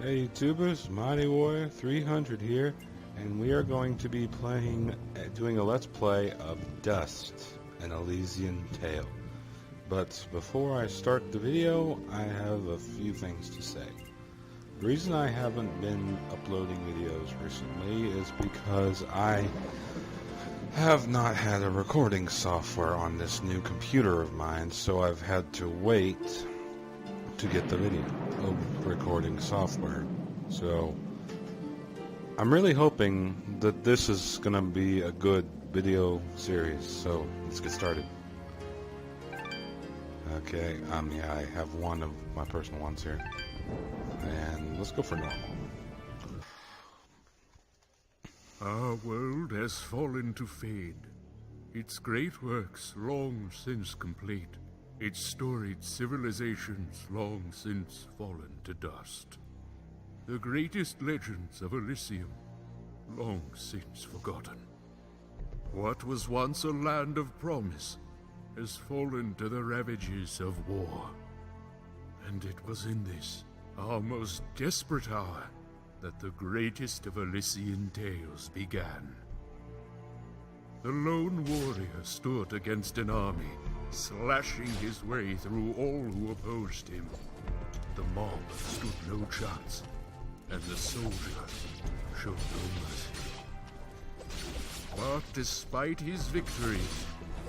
Hey YouTubers, Mighty Warrior 300 here, and we are going to be doing a Let's Play of Dust, An Elysian Tail. But before I start the video, I have a few things to say. The reason I haven't been uploading videos recently is because I have not had a recording software on this new computer of mine, so I've had to wait to get the video recording software. So I'm really hoping that this is gonna be a good video series, so let's get started. Okay, yeah, I have one of my personal ones here, and let's go for normal. Our world has fallen to fade, its great works long since complete, its storied civilizations long since fallen to dust. The greatest legends of Elysium long since forgotten. What was once a land of promise has fallen to the ravages of war. And it was in this, our most desperate hour, that the greatest of Elysian tales began. The lone warrior stood against an army, slashing his way through all who opposed him. The mob stood no chance, and the soldier showed no mercy. But despite his victories,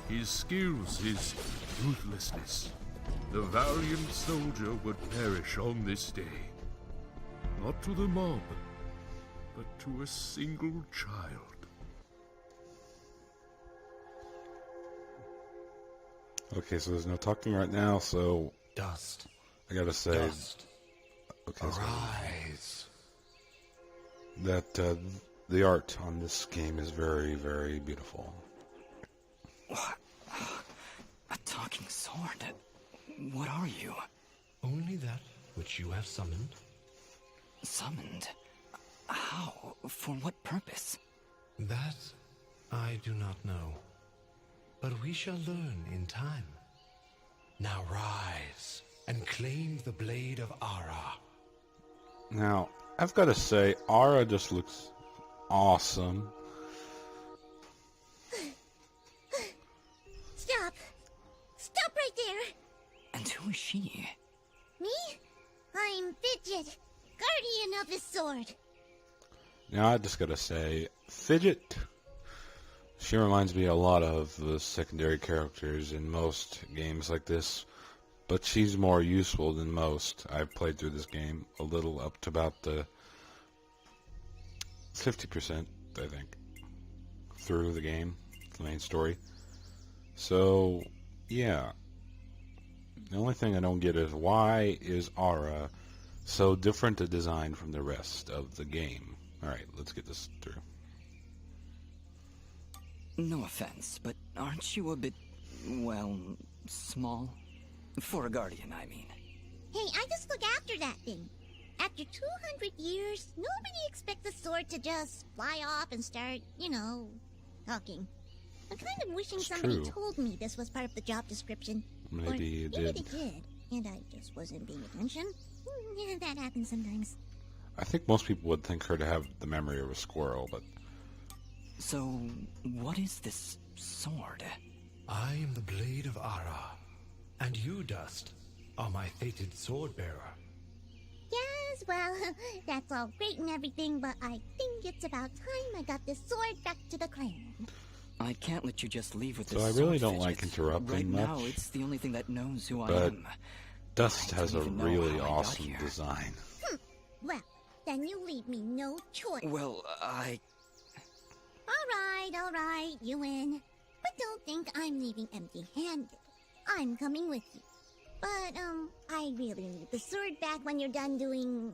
his skills, his ruthlessness, the valiant soldier would perish on this day. Not to the mob, but to a single child. Okay, so there's no talking right now, so Dust. I gotta say, Dust. okay, Arise. that the art on this game is very, very beautiful. What? A talking sword? What are you? Only that which you have summoned. Summoned? How? For what purpose? That I do not know. But we shall learn in time. Now rise and claim the blade of Ara. Now, I've gotta say, Ara just looks awesome. Stop! Stop right there! And who is she? Me? I'm Fidget, guardian of the sword. Now, I just gotta say, Fidget, she reminds me a lot of the secondary characters in most games like this, but she's more useful than most. I've played through this game a little, up to about the 50%, I think, through the game, the main story. So, yeah. The only thing I don't get is, why is Ara so different a design from the rest of the game? Alright, let's get this through. No offense, but aren't you a bit, well, small? For a guardian, I mean. Hey, I just look after that thing. After 200 years, nobody expects the sword to just fly off and start, talking. I'm kind of wishing It's somebody true. told me this was part of the job description. Maybe you maybe did. they did, and I just wasn't paying attention. Yeah, that happens sometimes. I think most people would think her to have the memory of a squirrel, but So, what is this sword? I am the blade of Ara. And you, Dust, are my fated sword bearer. Yes, well, that's all great and everything, but I think it's about time I got this sword back to the clan. I can't let you just leave with So this I really sword, don't like Fidget. interrupting Right much, now, it's the only thing that knows who I but am. Dust I has a don't even know really how I got awesome here. design. Well, then you leave me no choice. Well, All right, you win. But don't think I'm leaving empty-handed. I'm coming with you. But, I really need the sword back when you're done doing,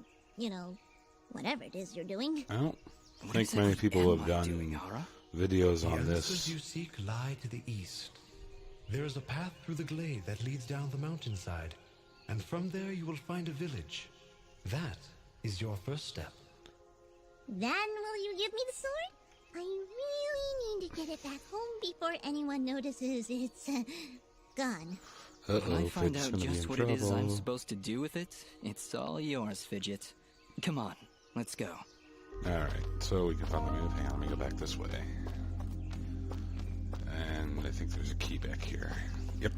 whatever it is you're doing. I don't what think many exactly people am have I done doing, Ara? videos The on answers this. you seek lie to the east. There is a path through the glade that leads down the mountainside, and from there you will find a village. That is your first step. Then will you give me the sword? I really need to get it back home before anyone notices it's gone. When I Uh-oh, find Fidget's out gonna be in just what it is I'm trouble. supposed to do with it, it's all yours, Fidget. Come on, let's go. Alright, so we can find the move. Hang on, let me go back this way. And I think there's a key back here. Yep.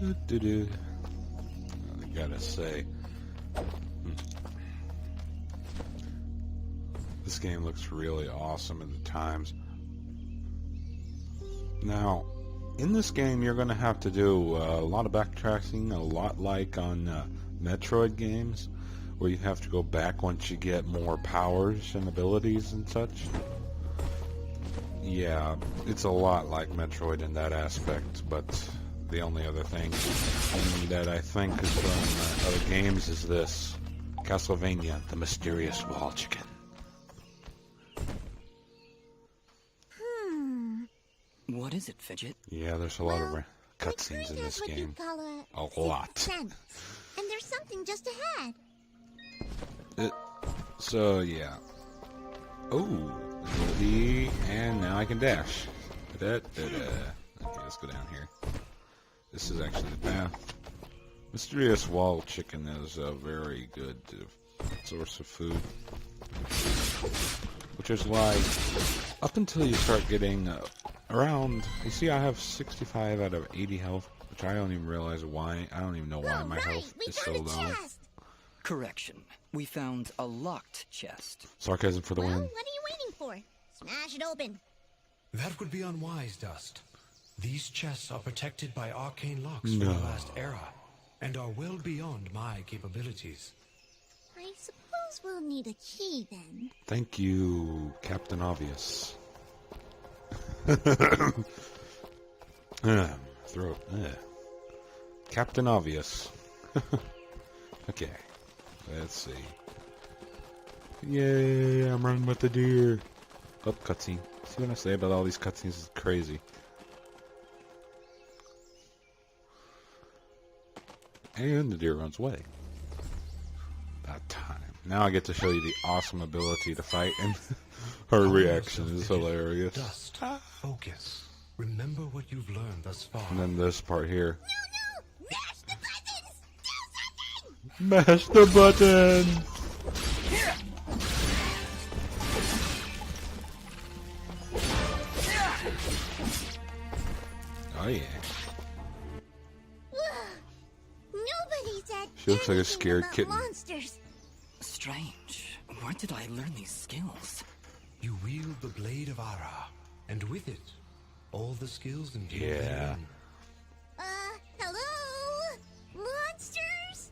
I gotta say, this game looks really awesome at the times. Now, in this game, you're going to have to do a lot of backtracking, a lot like on Metroid games, where you have to go back once you get more powers and abilities and such. Yeah, it's a lot like Metroid in that aspect, but the only other thing that I think is from other games is this. Castlevania, the Mysterious Wall Chicken. What is it, Fidget? Yeah, there's a lot of cutscenes in this game. A lot. Sense. And there's something just ahead. So, yeah. Oh, and now I can dash. Okay, let's go down here. This is actually the path. Mysterious Wall Chicken is a very good source of food. Which is why, up until you start getting around, you see I have 65 out of 80 health, which I don't even realize why. I don't even know why my health is so low. Correction. We found a locked chest. Sarcasm for the win. What are you waiting for? Smash it open. That would be unwise, Dust. These chests are protected by arcane locks from the last era, and are well beyond my capabilities. I suppose we'll need a key then. Thank you, Captain Obvious. Throat. Captain Obvious. Okay, let's see. Yay, I'm running with the deer. Oh, cutscene. See what I say about all these cutscenes is crazy. And the deer runs away. About time. Now I get to show you the awesome ability to fight, and her reaction is hilarious. Dust, focus. Remember what you've learned thus far. And then this part here. No! Mash the buttons! Do something! Mash the button! Oh yeah. Nobody said She looks like a anything scared about kitten. monsters. Strange. Where did I learn these skills? You wield the blade of Ara, and with it, all the skills and Yeah. Hello? Monsters?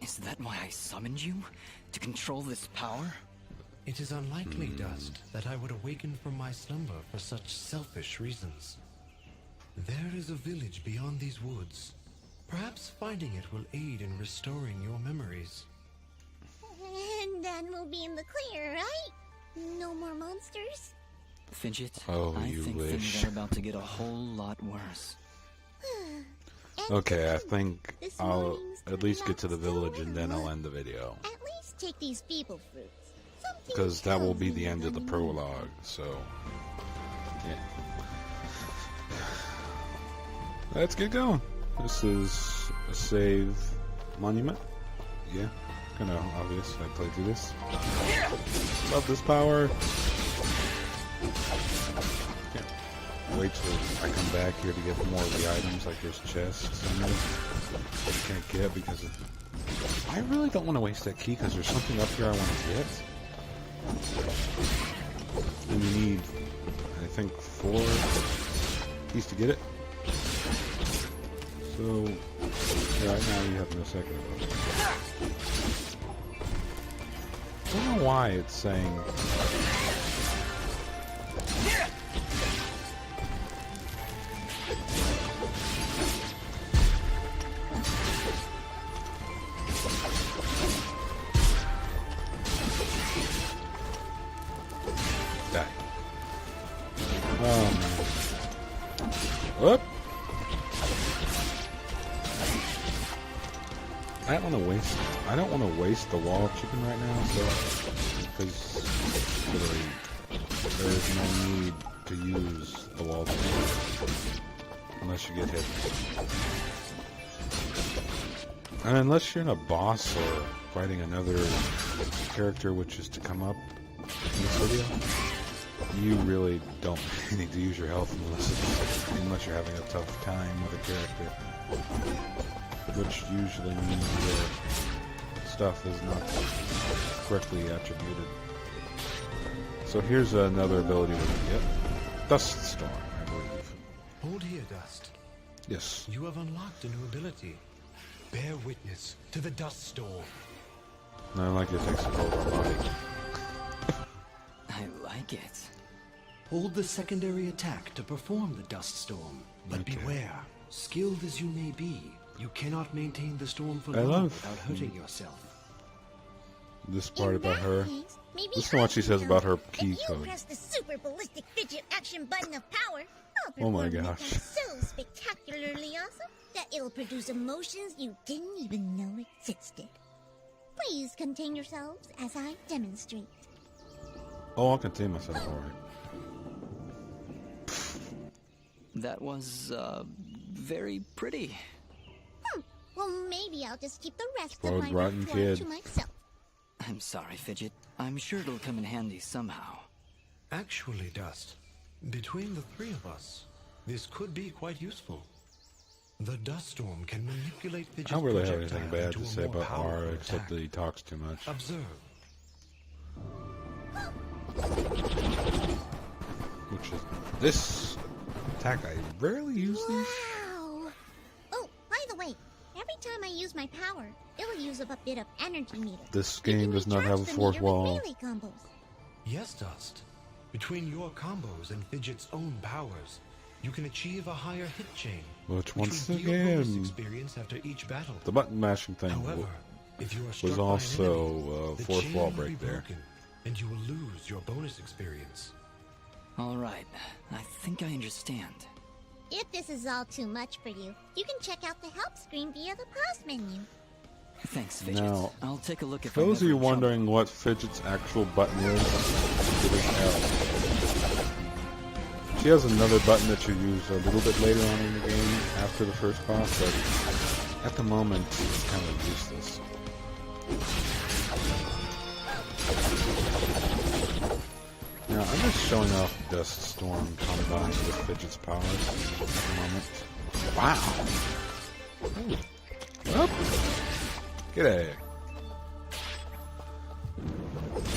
Is that why I summoned you? To control this power? It is unlikely, Dust, that I would awaken from my slumber for such selfish reasons. There is a village beyond these woods. Perhaps finding it will aid in restoring your memories. And then we'll be in the clear, right? No more monsters? Fidget, Oh, I you think wish. things are about to get a whole lot worse. Okay, I think This I'll morning's at least get to the still village and then in I'll the- end the video. At least take these people fruits. Something Because that will tells be me the end of the I'm- prologue, so... Yeah. Let's get going. This is a save monument. Yeah, kind of obvious. I played through this. Love this power. Can't wait till I come back here to get more of the items, like there's chests in there that you can't get because of... I really don't want to waste that key because there's something up here I want to get. And you need, I think, 4 keys to get it. So, right now you have no second of it. I don't know why it's saying... Die. Oh, man. Whoop! I don't want to waste the wall chicken right now, so because literally there is no need to use the wall chicken unless you get hit. And unless you're in a boss or fighting another character which is to come up in this video, you really don't need to use your health unless you're having a tough time with a character, which usually means your stuff is not correctly attributed. So here's another ability we can get. Dust Storm, I believe. Hold here, Dust. Yes. You have unlocked a new ability. Bear witness to the dust storm. I like it takes control of our body. I like it. Hold the secondary attack to perform the dust storm. But Okay. beware, skilled as you may be, you cannot maintain the storm for I long love- without hurting yourself. This part In about that her. case, maybe Listen to what she says about her key if you code. press the super ballistic fidget action button of power, I'll Oh my perform an gosh. attack so spectacularly awesome that it'll produce emotions you didn't even know existed. Please contain yourselves as I demonstrate. Oh, I'll contain myself, alright. That was, very pretty. Well, maybe I'll just keep the rest Spoiled, of my rotten repertoire kid. to myself. I'm sorry, Fidget. I'm sure it'll come in handy somehow. Actually, Dust, between the three of us, this could be quite useful. The dust storm can manipulate I Fidget's don't really have projectile anything bad into to a say more about R, powerful except attack. that he talks too much. Observe. Which is this attack. I rarely use these. Wow! Oh, by the way, every time I use my power, it'll use up a bit of energy meter. This You game can does not recharge have a the fourth meter with wall. melee combos. Yes, Dust. Between your combos and Fidget's own powers, you can achieve a higher hit chain, Which once will deal bonus again, experience after each battle. the button mashing thing However, if you are struck was by an also enemy, the fourth chain wall will be break there. broken, and you will lose your bonus experience. All right. I think I understand. If this is all too much for you, you can check out the help screen via the pause menu. Thanks, Fidget. Now, I'll take a look if those of I'm you ever in trouble. wondering what Fidget's actual button is, it is L. She has another button that you use a little bit later on in the game after the first boss, but at the moment it's kind of useless. Now I'm just showing off Dust Storm combined with Fidget's powers at the moment. Wow! Ooh. Up! G'day!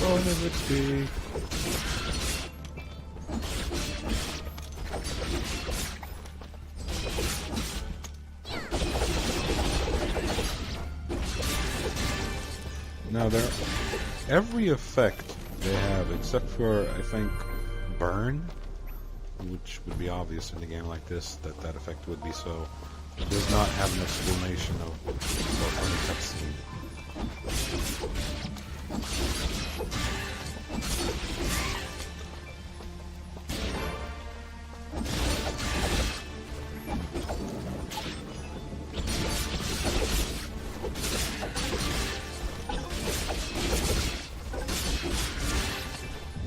Bonus XP! Now every effect they have, except for I think burn, which would be obvious in a game like this that effect would be so, does not have an explanation of or any cutscene.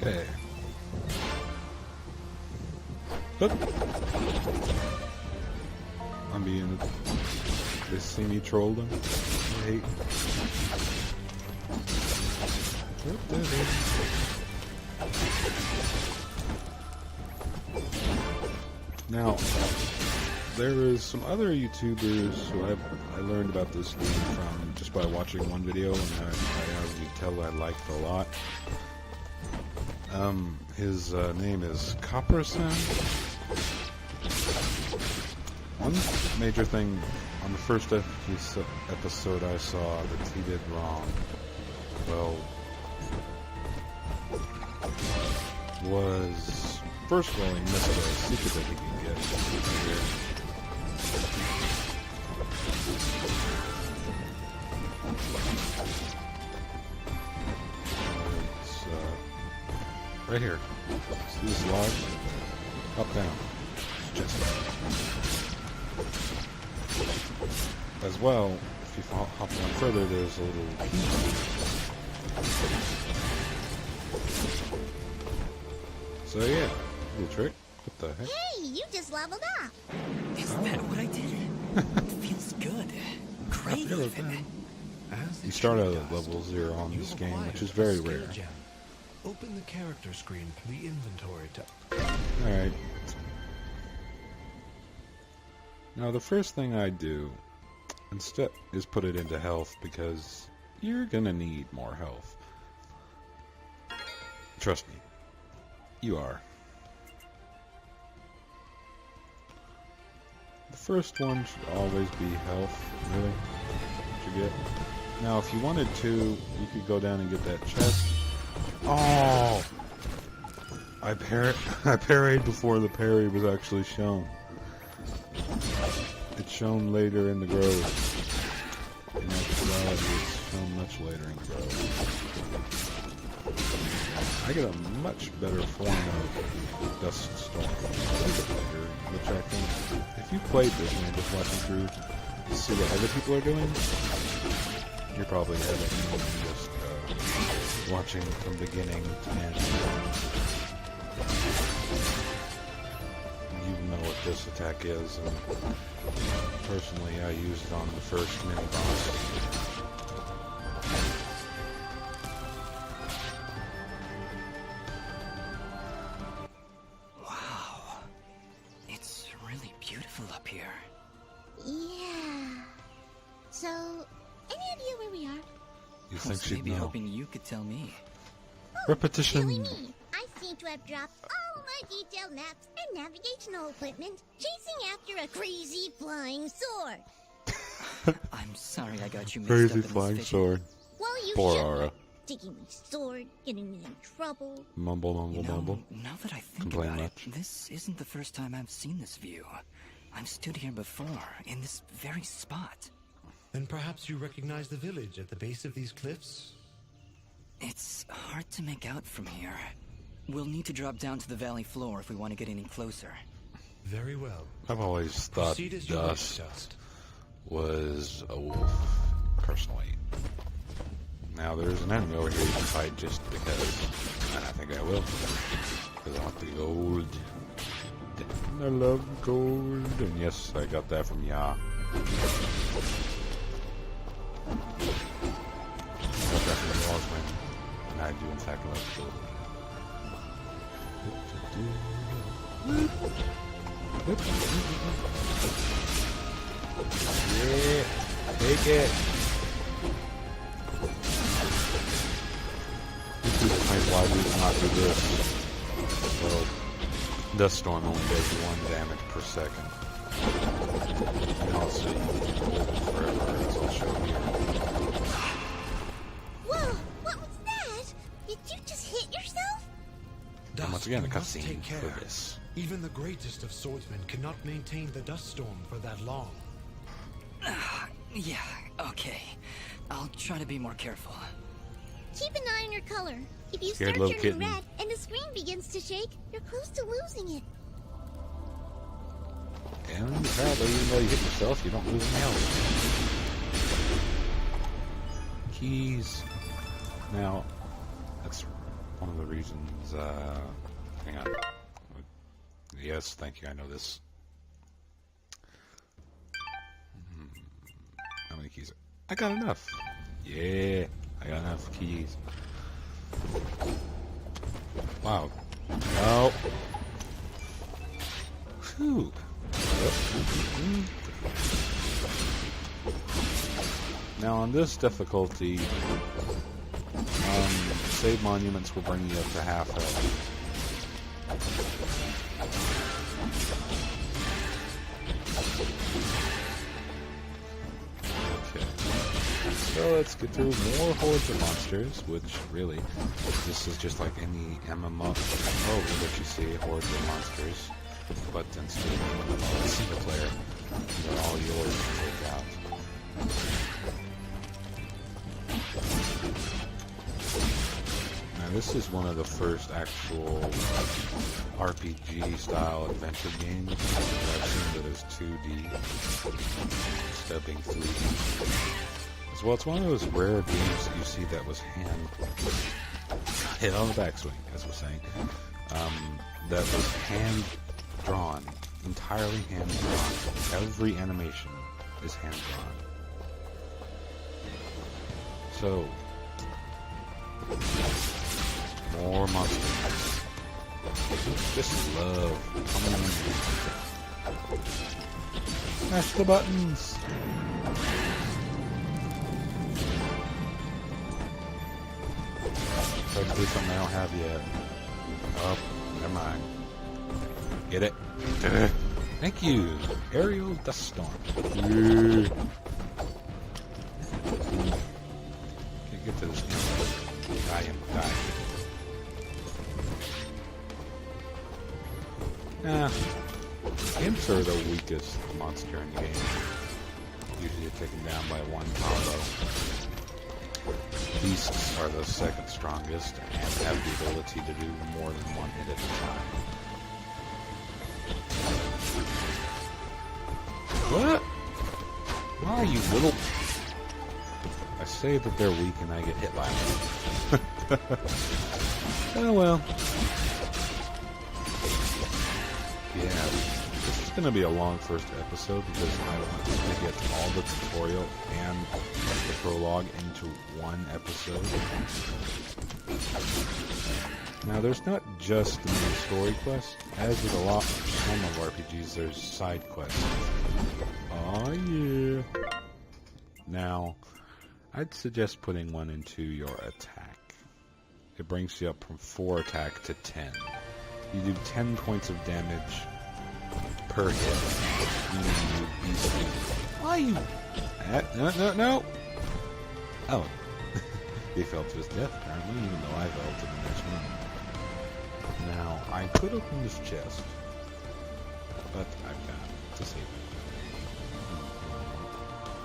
Okay. Look. I'm being. They see me troll them. I hate. Now, there is some other YouTubers who I learned about this game from just by watching one video, and I already tell I liked a lot. His name is Copperson. One major thing on the first episode I saw that he did wrong, well, was first of all he missed a secret that he could get here. Right here. See this log? Up, down. Just as well, if you hop one further, there's a little key. So yeah, little trick. What the heck? Hey, you just leveled up. Is that what I did? It feels good. Great. even. You start out at level 0 on this game, which is very rare. Open the character screen for the inventory tab. Alright. Now the first thing I do instead is put it into health, because you're gonna need more health. Trust me. You are. The first one should always be health, really. What you get. Now if you wanted to, you could go down and get that chest. Oh! I parried before the parry was actually shown. It's shown later in the grove. In actuality, it's shown much later in the grove. I get a much better form of Dust Storm later, which I think, if you played this and you're just watching through to see what other people are doing, you're probably ahead of me than just watching from beginning to end. You know what this attack is, and personally I used it on the first mini-boss. Wow. It's really beautiful up here. Yeah. So, any idea where we are? You I think was she'd maybe know? hoping you could tell me. Repetition. Silly me. I seem to have dropped all my detailed maps and navigational equipment, chasing after a crazy flying sword. I'm sorry I got you mixed Crazy up in this flying vision. sword. Well, you Poor should. Aura. Taking my sword, getting me in trouble. Mumble, mumble, You know, mumble. now that I think Complain about much. it, this isn't the first time I've seen this view. I've stood here before, in this very spot. Then perhaps you recognize the village at the base of these cliffs? It's hard to make out from here. We'll need to drop down to the valley floor if we want to get any closer. Very well. I've always thought Proceed as you wish, Dust Dust. was a wolf, personally. Now there's an enemy over here you can fight just because, and I think I will, because I want the gold. I love gold, and yes, I got that from Ya. Got that from the Walsman, and I do in fact love gold. Yeah, take it. This is why we not do this. Well, Dust Storm only does 1 damage per second. And also you can hold it forever, as I'll show here. Whoa! What was that? Did you just hit yourself? And once again, a you must cutscene take care. for this. Even the greatest of swordsmen cannot maintain the dust storm for that long. Yeah, okay. I'll try to be more careful. Keep an eye on your color. If you Scared start little turning kitten. red and the screen begins to shake, you're close to losing it. And apparently, even though you hit yourself, you don't lose any health. Keys. Now, that's one of the reasons, hang on. Yes, thank you, I know this. How many keys? I got enough. Yeah, I got enough keys. Wow. No. Whew. Now on this difficulty, save monuments will bring you up to half health. Okay. So let's get through more hordes of monsters, which really, this is just like any MMO that you see, hordes of monsters. But instead of a single player, they're all yours to take out. Now this is one of the first actual RPG-style adventure games that I've seen that is 2D instead of being 3D. As well, it's one of those rare games that you see that was hit on the backswing, as we're saying, that was hand-drawn, entirely hand-drawn. Every animation is hand-drawn. So, more monsters. Just love. Come on. Smash the buttons. Try to do something I don't have yet. Oh, never mind. Get it? Thank you. Aerial dust storm. Yeah. Can't get to this game. I am dying. Imps are the weakest monster in the game. Usually taken down by one combo. Beasts are the second strongest and have the ability to do more than one hit at a time. What? Why are you little... I say that they're weak and I get hit by them. Oh well. Yeah, this is going to be a long first episode because I want to get all the tutorial and the prologue into one episode. Now, there's not just the main story quest. As with a lot of some of RPGs, there's side quests. Oh yeah. Now, I'd suggest putting one into your attack. It brings you up from 4 attack to 10. You do 10 points of damage per hit. Why you... No. Oh. He fell to his death, apparently, even though I fell to the next one. Now, I could open this chest, but I've got to save it.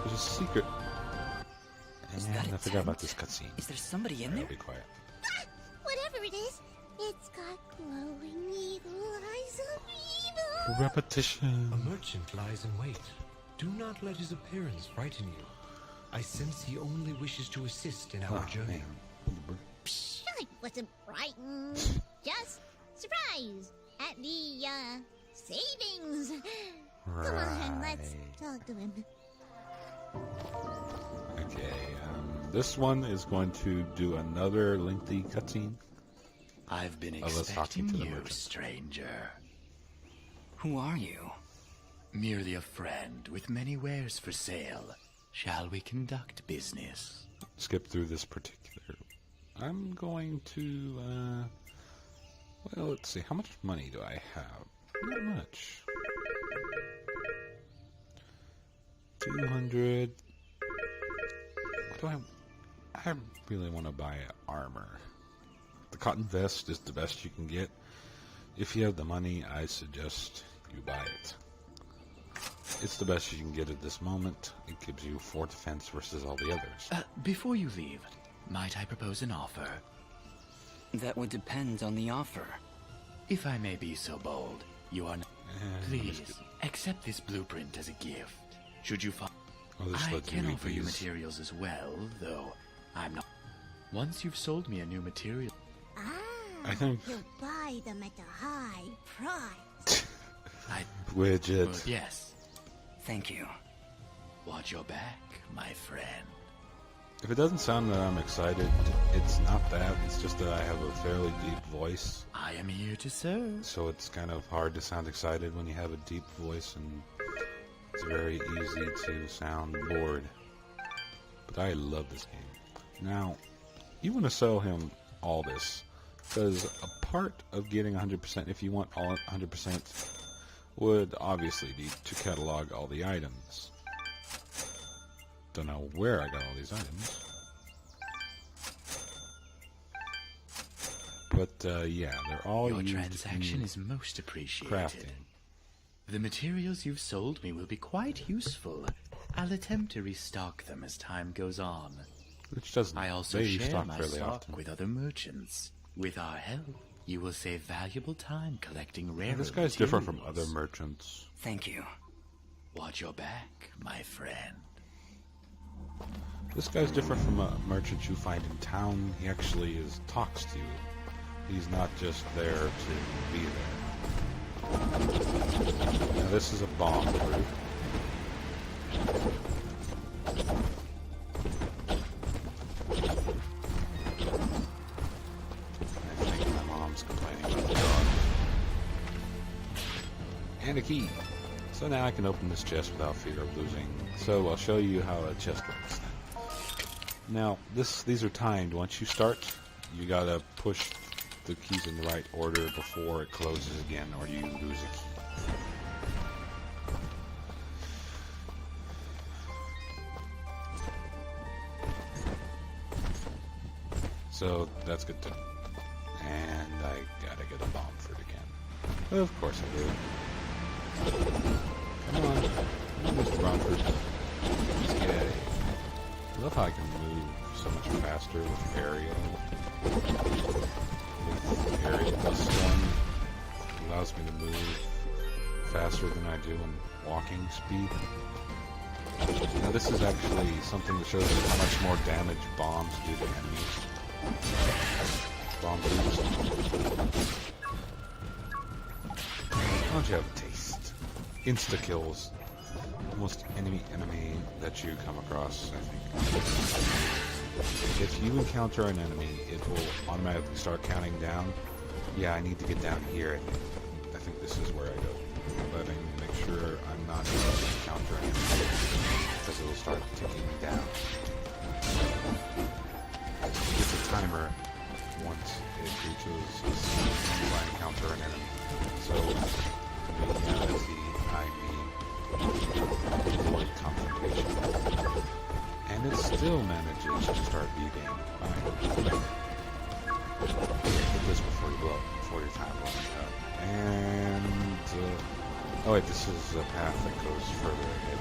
There's a secret. And I forgot about this cutscene. Is there somebody in there? Be quiet. Whatever it is, it's got glowing evil eyes of evil. Repetition. A merchant lies in wait. Do not let his appearance frighten you. I sense he only wishes to assist in our journey. Psh, I wasn't frightened. Just surprised at the, savings. Come on, let's talk to him. Okay, this one is going to do another lengthy cutscene. I've been us talking expecting to the you, merchant. stranger. Who are you? Merely a friend with many wares for sale. Shall we conduct business? Skip through this particular. I'm going to, well, let's see. How much money do I have? Not much. 200. What do I really want to buy armor. The cotton vest is the best you can get. If you have the money, I suggest you buy it. It's the best you can get at this moment. It gives you 4 defense versus all the others. Before you leave, might I propose an offer? That would depend on the offer. If I may be so bold, you are... Please, Let's accept this blueprint as a gift. Should you find... I'll just I let can read offer you these. materials as well, though I'm not... Once you've sold me a new material... I think... You'll buy them at a high price. Widget. Yes. Thank you. Watch your back, my friend. If it doesn't sound that I'm excited, it's not that. It's just that I have a fairly deep voice. I am here to serve. So it's kind of hard to sound excited when you have a deep voice, and it's very easy to sound bored. But I love this game. Now, you want to sell him all this, because a part of getting 100%, if you want all 100%, would obviously be to catalog all the items. Don't know where I got all these items. But, yeah, they're all Your used transaction in is most appreciated. crafting. The materials you've sold me will be quite useful. I'll attempt to restock them as time goes on. Which doesn't. I also they share stock my fairly stock often. with other merchants. With our help, you will save valuable time collecting rare This guy's different from materials. other merchants. Thank you. Watch your back, my friend. This guy's different from a merchant you find in town. He actually talks to you. He's not just there to be there. Now this is a bomb group. And a key. So now I can open this chest without fear of losing. So I'll show you how a chest works. Now, these are timed. Once you start, you gotta push the keys in the right order before it closes again, or you lose a key. So that's good too. And I gotta get a bomb fruit again. Of course I do. Come on. Mr. Bomb fruit. Yay. I love how I can move so much faster with aerial. With aerial plus stun, it allows me to move faster than I do in walking speed. Now this is actually something that shows you how much more damage bombs do to enemies. Bomb boost. Why don't you have a taste? Insta kills almost any enemy that you come across, I think. If you encounter an enemy, it will automatically start counting down. Yeah, I need to get down here. I think this is where I go. But I need to make sure I'm not going to encounter an enemy, because it will start ticking down. It's a timer once it reaches when I encounter an enemy. So, reality, I mean, avoid confrontation. And it still manages to start beating. Hit this before you blow, before your time runs out. And, oh wait, this is a path that goes further ahead.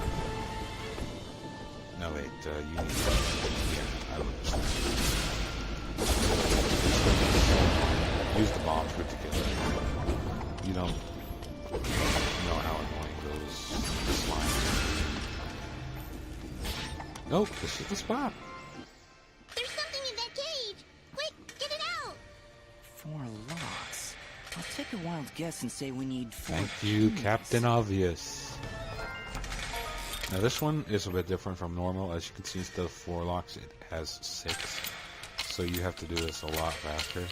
No wait, you need to, yeah, I would just use the bomb fruit to get it. You don't know how annoying those slimes are. Nope, this is the spot. There's something in that cage! Quick, get it out! 4 locks. I'll take a wild guess and say we need 4 Thank you, keys. Captain Obvious. Now this one is a bit different from normal. As you can see, instead of 4 locks, it has 6. So you have to do this a lot faster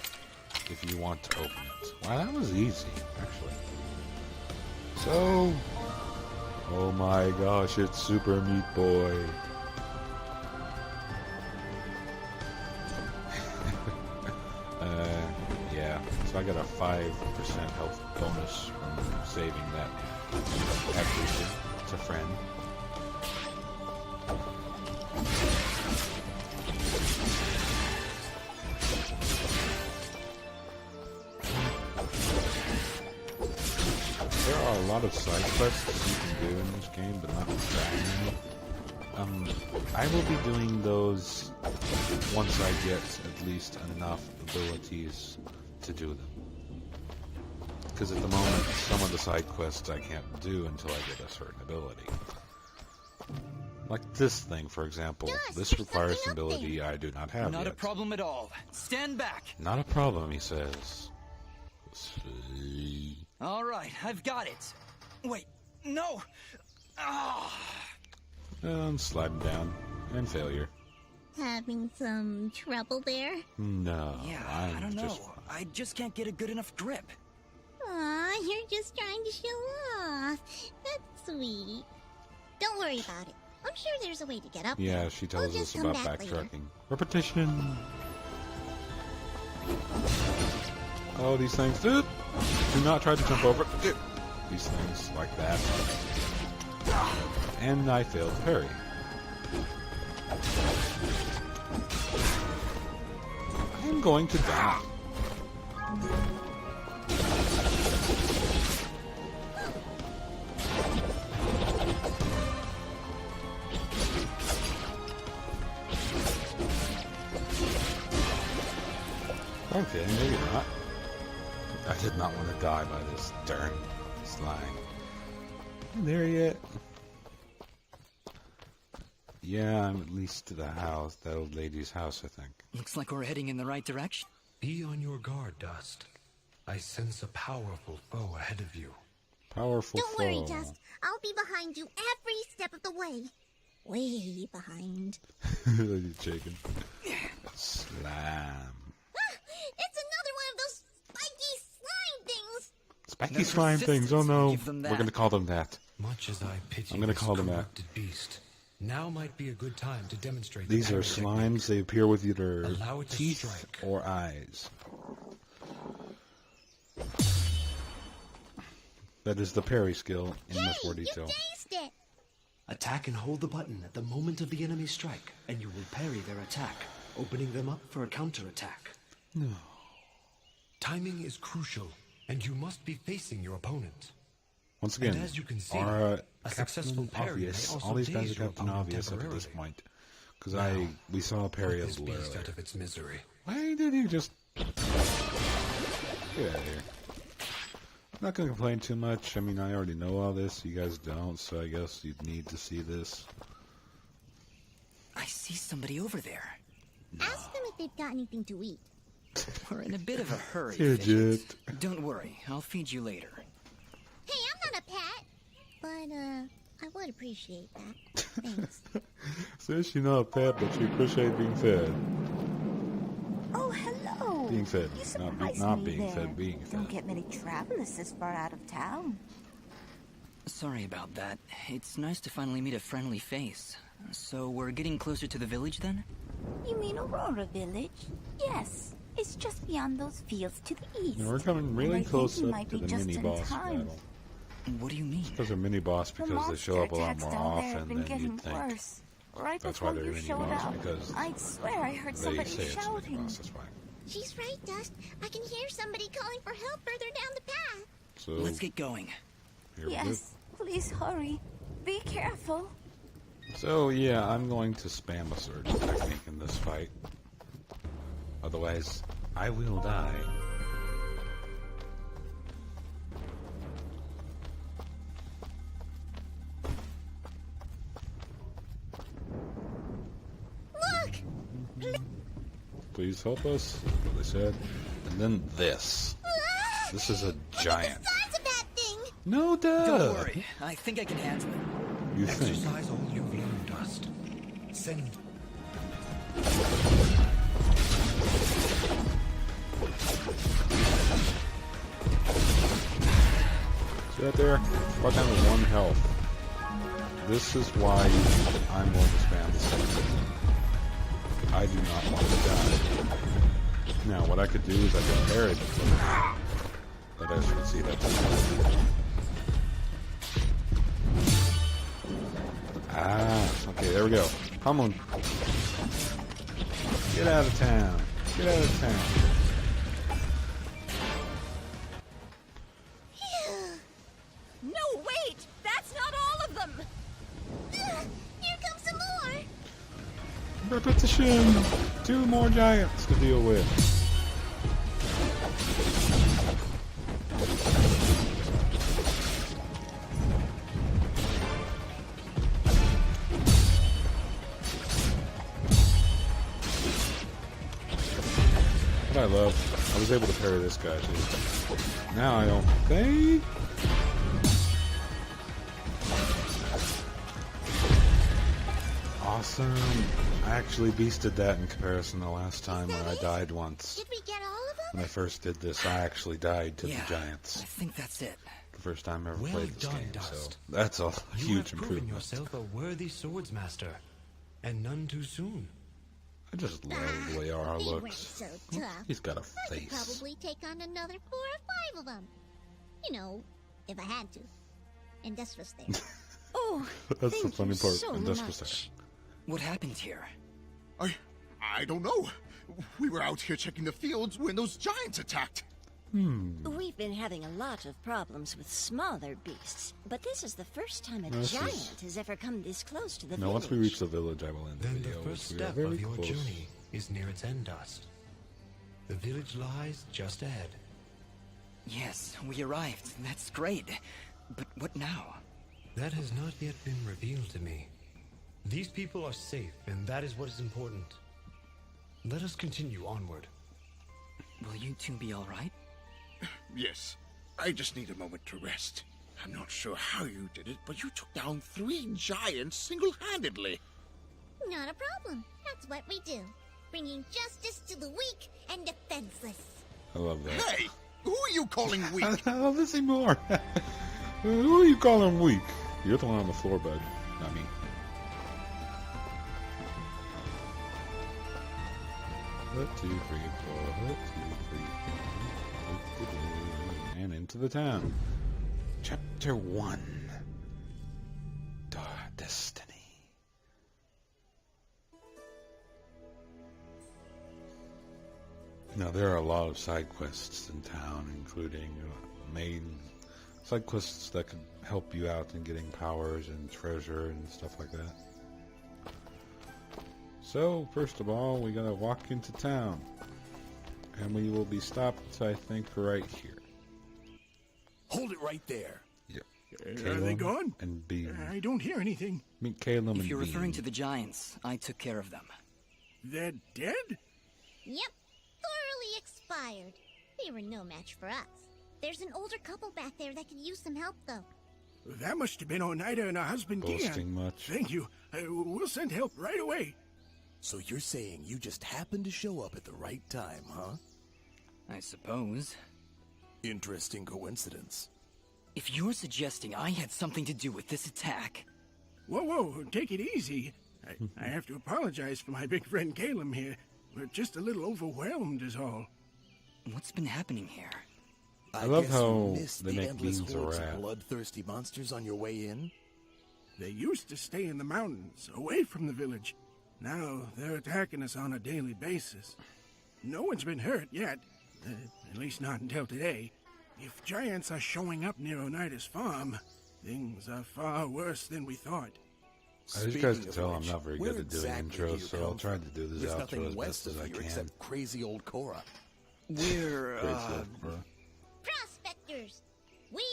if you want to open it. Wow, that was easy, actually. So, oh my gosh, it's Super Meat Boy. Yeah, so I got a 5% health bonus from saving that accuracy. It's a friend. There are a lot of side quests you can do in this game, but not that many. I will be doing those once I get at least enough abilities to do them. Because at the moment, some of the side quests I can't do until I get a certain ability. Like this thing, for example. Yes, This there's requires something an up ability I do not have Not yet. a problem at all. Stand back. Not a problem, he says. See. All right, I've got it. Wait, no. Ah. I'm sliding down. And failure. Having some trouble there? No, Yeah, I'm I don't know. just... I just can't get a good enough grip. Aw, you're just trying to show off. That's sweet. Don't worry about it. I'm sure there's a way to get up there. Yeah, she tells We'll us just come about back later. backtracking. Repetition. Oh, these things. Do not try to jump over. These things like that. And I failed to parry. I am going to die. Okay, maybe not. I did not want to die by this darn slime. I'm there yet? Yeah, I'm at least to the house, that old lady's house, I think. Looks like we're heading in the right direction. Be on your guard, Dust. I sense a powerful foe ahead of you. Powerful Don't worry, foe. Dust. I'll be behind you every step of the way. Way behind. You're shaking. Slam. Ah, it's another one of those spiky slime things. Spiky Their slime things. Oh persistence will no. give them We're that. going to call them that. Much as I pity I'm gonna this call them that. corrupted beast, now might be a good time to demonstrate. These the are parry slimes. technique. They appear with either Allow it to teeth strike. or eyes. That is the parry skill in Hey, this War you Detail. dazed it! Attack and hold the button at the moment of the enemy strike, and you will parry their attack, opening them up for a counterattack. No. Timing is crucial, and you must be facing your opponent. Once again, And as you can see, our a successful Captain parry may Obvious. also All these guys daze are your Captain opponent Obvious up to this temporarily. point. Because Now, we saw a parry Put a this little beast earlier. out of its misery. Why did he just... Get out of here. I'm not going to complain too much. I mean, I already know all this. You guys don't, so I guess you'd need to see this. I see somebody over there. Ask them if they've got anything to eat. We're in a bit of a hurry, Fidget. Fidget. Don't worry, I'll feed you later. Hey, I'm not a pet! But, I would appreciate that. Thanks. Says she's not a pet, but she appreciates being fed. Oh, hello. Being fed. You Not, surprised not me being there. fed, being Don't fed. get many travelers this far out of town. Sorry about that. It's nice to finally meet a friendly face. So we're getting closer to the village then? You mean Aurora Village? Yes. It's just beyond those fields to the east. And we're coming really And I close think we up might to be the just in mini-boss time. battle. What do you mean? Because they're mini-boss The because they show up a lot monster more attacks down there have often been than getting you'd think. worse. Right That's why before they're you showed mini-boss, up, because I'd swear I heard They somebody say it's a shouting. mini-boss, that's why. She's right, Dust. I can hear somebody calling for help further down the path. So, Let's get going. here we go. Yes, please hurry. Be careful. So, yeah, I'm going to spam a surge technique in this fight. Otherwise, I will die. Look! Please help us, what they said. And then this. Ah! This is a Look giant. at the size of that thing! No, duh! Don't worry, I think I can handle it. You think? Exercise all you've learned, Dust. Send See that there? Brought down to 1 health. This is why I'm going to spam the second. I do not want to die. Now, what I could do is I could parry the flip. But as you can see, that's okay, there we go. Come on. Get out of town. Get out of town. No, wait! That's not all of them! Here comes some more! Repetition. 2 more giants to deal with. What I love, I was able to parry this guy too. Now I don't think. Awesome. I actually beasted that in comparison to the last time where I died once. Did we get all of them? When I first did this, I actually died to Yeah, the giants. I think that's it. The first time I ever Well played this done, game, so Dust. that's a You huge have proven improvement. yourself a worthy swordsmaster, and none too soon. I just love the way Ara They weren't looks. so tough. He's got a I could face. probably take on another 4 or 5 of them. You know, if I had to. And Dust was there. Oh, That's the thank funny you part. so and this much. was there. What happened here? I don't know. We were out here checking the fields when those giants attacked. We've been having a lot of problems with smaller beasts, but this is the first time a This is- giant has ever come this close to the Now, village. once we reach the village, I will end the Then the video. first which we are step very of your close. journey is near its end, Dust. The village lies just ahead. Yes, we arrived. That's great. But what now? That has not yet been revealed to me. These people are safe, and that is what is important. Let us continue onward. Will you two be alright? Yes, I just need a moment to rest. I'm not sure how you did it, but you took down 3 giants single-handedly. Not a problem. That's what we do. Bringing justice to the weak and defenseless. I love that. Hey, Who are you calling weak? Oh, listen more. Who are you calling weak? You're the one on the floor, bud, not me. One, two, three, four. One, two, three, four. And into the town. Chapter 1. Destiny. Now, there are a lot of side quests in town, including main side quests that can help you out in getting powers and treasure and stuff like that. So, first of all, we gotta walk into town. And we will be stopped, I think, right here. Hold it right there. Yep. Are they gone? And Beam. I don't hear anything. Meet Caleb and If you're Beam. referring to the giants, I took care of them. They're dead? Yep, thoroughly expired. They were no match for us. There's an older couple back there that could use some help, though. That must have been Oneida and her husband, Boasting Gian. much. Thank you. We'll send help right away. So you're saying you just happened to show up at the right time, huh? I suppose. Interesting coincidence. If you're suggesting I had something to do with this attack... Whoa, take it easy. I have to apologize for my big friend Caleb here. We're just a little overwhelmed is all. What's been happening here? I love guess how you missed they the make endless beans a hordes rat. of bloodthirsty monsters on your way in? They used to stay in the mountains, away from the village. Now they're attacking us on a daily basis. No one's been hurt yet, at least not until today. If giants are showing up near Oneida's farm, things are far worse than we thought. As you guys can tell, I'm not very good at doing intros, so I'll try to do this There's outro nothing as west best as of I here can. except crazy old Cora. We're, Prospectors! We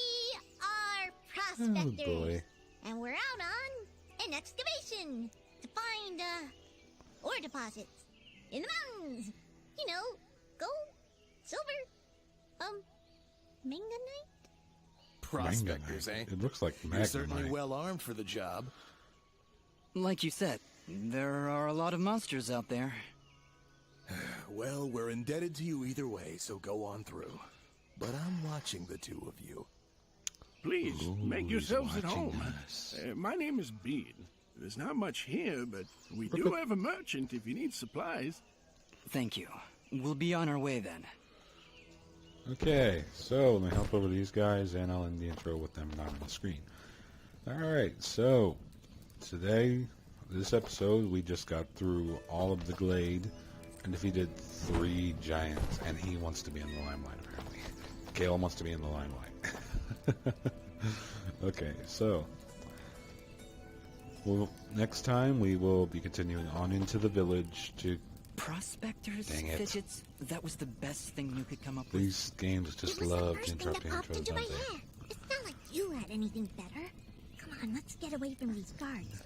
are prospectors! Oh, boy. And we're out on an excavation to find, ore deposits in the mountains. You know, gold, silver, manganite? Prospectors, eh? It looks like You're certainly magnemite. well armed for the job. Like you said, there are a lot of monsters out there. Well, we're indebted to you either way, so go on through. But I'm watching the two of you. Please, make he's yourselves at watching home. us. My name is Bean. There's not much here, but we do have a merchant if you need supplies. Thank you. We'll be on our way then. Okay, so let me help over these guys, and I'll end the intro with them not on the screen. Alright, so today, this episode, we just got through all of the glade and defeated 3 giants, and he wants to be in the limelight, apparently. Kale wants to be in the limelight. Okay, so next time we will be continuing on into the village to... Prospectors, Dang it. fidgets, that was the best thing you could come up with. These games just It was the love first to thing interrupt that the popped intros, into my don't they? head. It's not like you had anything better. Come on, let's get away from these guards.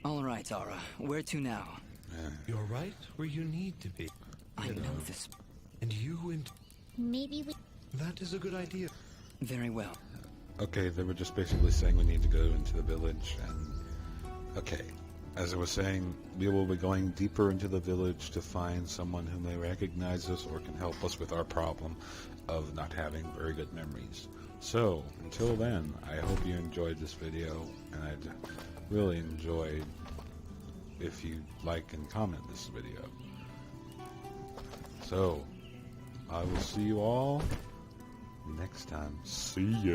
All right, Ara. Where to now? You're right where you need to be. I know this. And you and... Maybe we... That is a good idea. Very well. Okay, they were just basically saying we need to go into the village, and... Okay, as I was saying, we will be going deeper into the village to find someone who may recognize us or can help us with our problem of not having very good memories. So, until then, I hope you enjoyed this video, and I'd really enjoy if you like and comment this video. So, I will see you all next time. See ya!